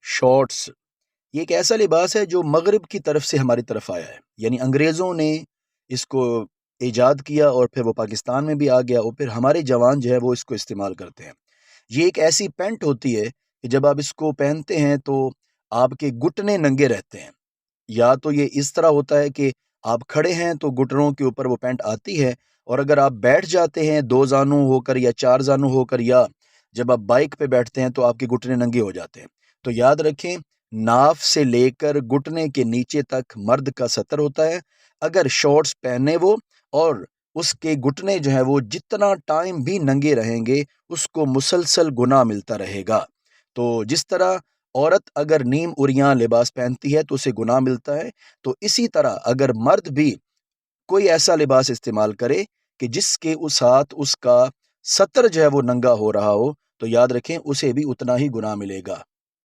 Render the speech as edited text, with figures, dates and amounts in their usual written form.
Shorts یہ ایک ایسا لباس ہے جو مغرب کی طرف سے ہماری طرف آیا ہے، یعنی انگریزوں نے اس کو ایجاد کیا اور پھر وہ پاکستان میں بھی آ گیا، اور پھر ہمارے جوان جو ہے وہ اس کو استعمال کرتے ہیں۔ یہ ایک ایسی پینٹ ہوتی ہے کہ جب آپ اس کو پہنتے ہیں تو آپ کے گھٹنے ننگے رہتے ہیں، یا تو یہ اس طرح ہوتا ہے کہ آپ کھڑے ہیں تو گھٹنوں کے اوپر وہ پینٹ آتی ہے، اور اگر آپ بیٹھ جاتے ہیں دو زانوں ہو کر یا چار زانوں ہو کر، یا جب آپ بائک پہ بیٹھتے ہیں تو آپ کے گھٹنے ننگے ہو جاتے ہیں۔ تو یاد رکھیں، ناف سے لے کر گھٹنے کے نیچے تک مرد کا سطر ہوتا ہے۔ اگر شارٹس پہنے وہ اور اس کے گھٹنے جو ہیں وہ جتنا ٹائم بھی ننگے رہیں گے اس کو مسلسل گناہ ملتا رہے گا۔ تو جس طرح عورت اگر نیم اریاں لباس پہنتی ہے تو اسے گناہ ملتا ہے، تو اسی طرح اگر مرد بھی کوئی ایسا لباس استعمال کرے کہ جس کے ساتھ اس کا سطر جو ہے وہ ننگا ہو رہا ہو، تو یاد رکھیں اسے بھی اتنا ہی گناہ ملے گا۔